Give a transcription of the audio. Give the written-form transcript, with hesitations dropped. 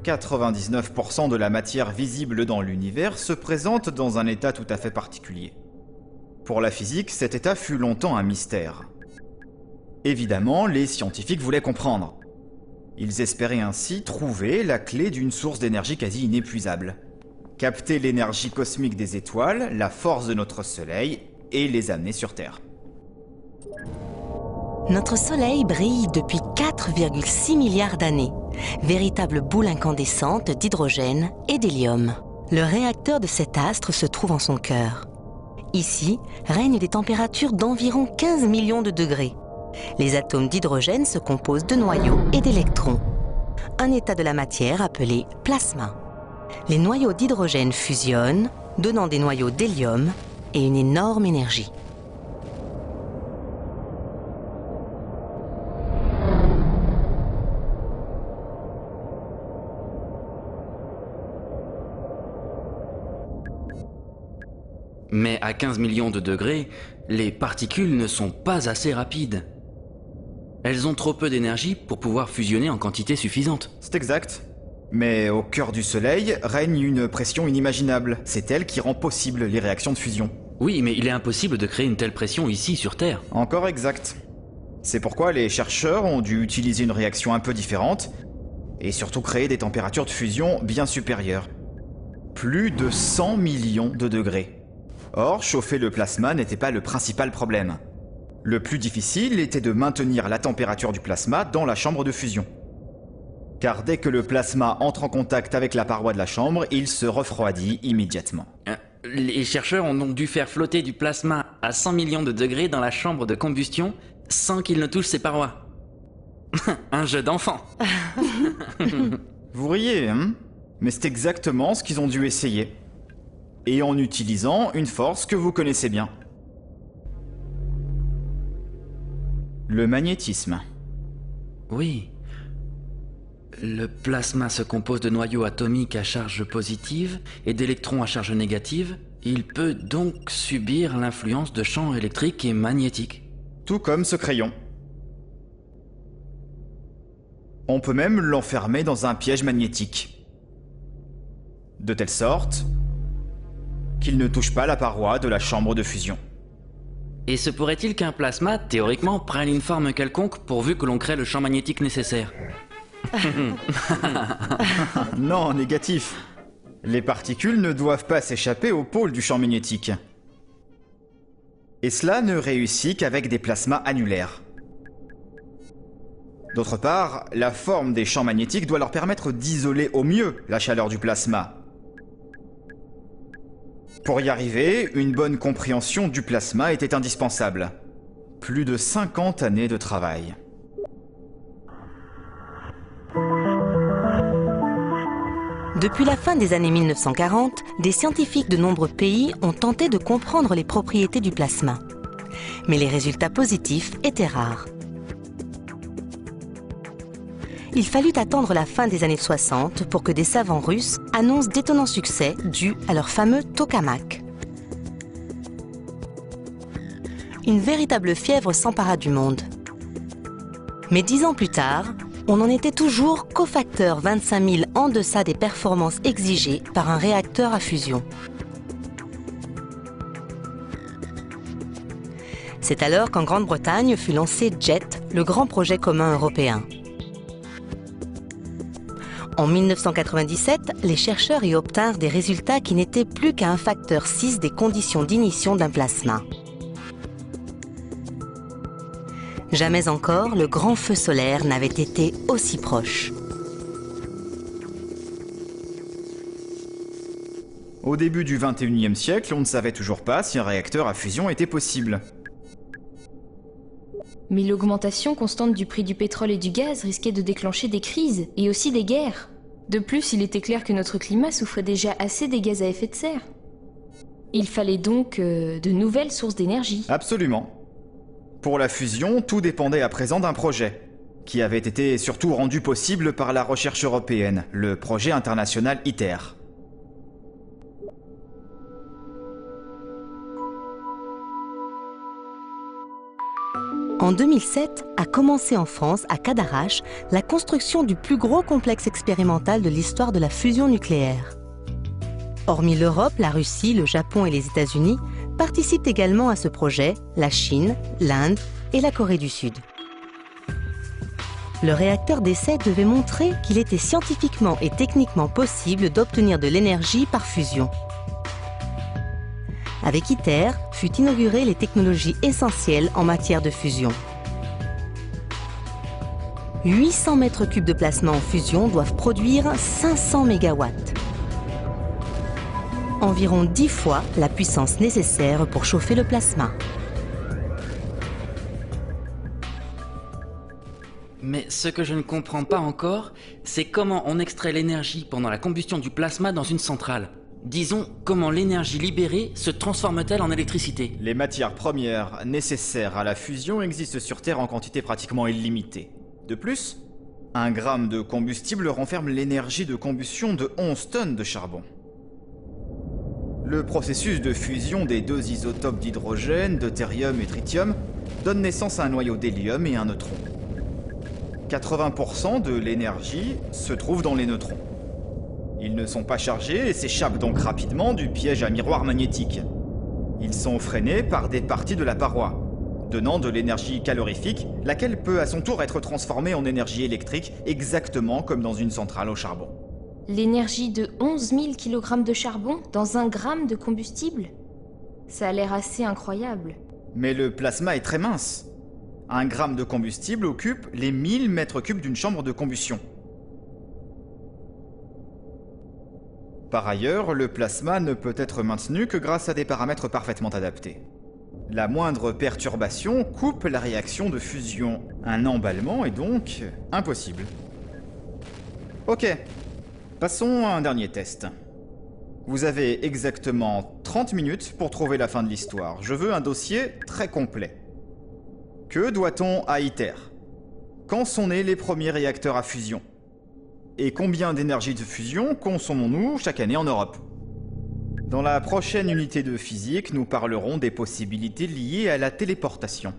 99% de la matière visible dans l'univers se présente dans un état tout à fait particulier. Pour la physique, cet état fut longtemps un mystère. Évidemment, les scientifiques voulaient comprendre. Ils espéraient ainsi trouver la clé d'une source d'énergie quasi inépuisable. Capter l'énergie cosmique des étoiles, la force de notre Soleil, et les amener sur Terre. Notre Soleil brille depuis 4,6 milliards d'années, véritable boule incandescente d'hydrogène et d'hélium. Le réacteur de cet astre se trouve en son cœur. Ici, règnent des températures d'environ 15 millions de degrés. Les atomes d'hydrogène se composent de noyaux et d'électrons. Un état de la matière appelé plasma. Les noyaux d'hydrogène fusionnent, donnant des noyaux d'hélium et une énorme énergie. Mais à 15 millions de degrés, les particules ne sont pas assez rapides. Elles ont trop peu d'énergie pour pouvoir fusionner en quantité suffisante. C'est exact. Mais au cœur du Soleil règne une pression inimaginable. C'est elle qui rend possible les réactions de fusion. Oui, mais il est impossible de créer une telle pression ici sur Terre. Encore exact. C'est pourquoi les chercheurs ont dû utiliser une réaction un peu différente et surtout créer des températures de fusion bien supérieures. Plus de 100 millions de degrés. Or, chauffer le plasma n'était pas le principal problème. Le plus difficile était de maintenir la température du plasma dans la chambre de fusion. Car dès que le plasma entre en contact avec la paroi de la chambre, il se refroidit immédiatement. Les chercheurs ont donc dû faire flotter du plasma à 100 millions de degrés dans la chambre de combustion sans qu'il ne touche ses parois. Un jeu d'enfant. Vous riez, hein? Mais c'est exactement ce qu'ils ont dû essayer. Et en utilisant une force que vous connaissez bien. Le magnétisme. Oui. Le plasma se compose de noyaux atomiques à charge positive et d'électrons à charge négative. Il peut donc subir l'influence de champs électriques et magnétiques. Tout comme ce crayon. On peut même l'enfermer dans un piège magnétique. De telle sorte qu'il ne touche pas la paroi de la chambre de fusion. Et se pourrait-il qu'un plasma, théoriquement, prenne une forme quelconque pourvu que l'on crée le champ magnétique nécessaire? Non, négatif. Les particules ne doivent pas s'échapper au pôle du champ magnétique. Et cela ne réussit qu'avec des plasmas annulaires. D'autre part, la forme des champs magnétiques doit leur permettre d'isoler au mieux la chaleur du plasma. Pour y arriver, une bonne compréhension du plasma était indispensable. Plus de 50 années de travail. Depuis la fin des années 1940, des scientifiques de nombreux pays ont tenté de comprendre les propriétés du plasma. Mais les résultats positifs étaient rares. Il fallut attendre la fin des années 60 pour que des savants russes annoncent d'étonnants succès dus à leur fameux tokamak. Une véritable fièvre s'empara du monde. Mais 10 ans plus tard, on n'en était toujours qu'au facteur 25 000 en deçà des performances exigées par un réacteur à fusion. C'est alors qu'en Grande-Bretagne fut lancé JET, le grand projet commun européen. En 1997, les chercheurs y obtinrent des résultats qui n'étaient plus qu'à un facteur 6 des conditions d'ignition d'un plasma. Jamais encore le grand feu solaire n'avait été aussi proche. Au début du XXIe siècle, on ne savait toujours pas si un réacteur à fusion était possible. Mais l'augmentation constante du prix du pétrole et du gaz risquait de déclencher des crises et aussi des guerres. De plus, il était clair que notre climat souffrait déjà assez des gaz à effet de serre. Il fallait donc de nouvelles sources d'énergie. Absolument. Pour la fusion, tout dépendait à présent d'un projet, qui avait été surtout rendu possible par la recherche européenne, le projet international ITER. En 2007, a commencé en France, à Cadarache, la construction du plus gros complexe expérimental de l'histoire de la fusion nucléaire. Hormis l'Europe, la Russie, le Japon et les États-Unis, participent également à ce projet la Chine, l'Inde et la Corée du Sud. Le réacteur d'essai devait montrer qu'il était scientifiquement et techniquement possible d'obtenir de l'énergie par fusion. Avec ITER, fut inaugurées les technologies essentielles en matière de fusion. 800 mètres cubes de plasma en fusion doivent produire 500 mégawatts. Environ 10 fois la puissance nécessaire pour chauffer le plasma. Mais ce que je ne comprends pas encore, c'est comment on extrait l'énergie pendant la combustion du plasma dans une centrale. Disons, comment l'énergie libérée se transforme-t-elle en électricité? Les matières premières nécessaires à la fusion existent sur Terre en quantité pratiquement illimitée. De plus, 1 gramme de combustible renferme l'énergie de combustion de 11 tonnes de charbon. Le processus de fusion des 2 isotopes d'hydrogène, deutérium et tritium, donne naissance à un noyau d'hélium et un neutron. 80% de l'énergie se trouve dans les neutrons. Ils ne sont pas chargés et s'échappent donc rapidement du piège à miroir magnétique. Ils sont freinés par des parties de la paroi, donnant de l'énergie calorifique, laquelle peut à son tour être transformée en énergie électrique, exactement comme dans une centrale au charbon. L'énergie de 11 000 kg de charbon dans 1 gramme de combustible? Ça a l'air assez incroyable. Mais le plasma est très mince. 1 gramme de combustible occupe les 1000 mètres cubes d'une chambre de combustion. Par ailleurs, le plasma ne peut être maintenu que grâce à des paramètres parfaitement adaptés. La moindre perturbation coupe la réaction de fusion. Un emballement est donc impossible. Ok, passons à un dernier test. Vous avez exactement 30 minutes pour trouver la fin de l'histoire. Je veux un dossier très complet. Que doit-on à ITER? Quand sont nés les premiers réacteurs à fusion? Et combien d'énergie de fusion consommons-nous chaque année en Europe? Dans la prochaine unité de physique, nous parlerons des possibilités liées à la téléportation.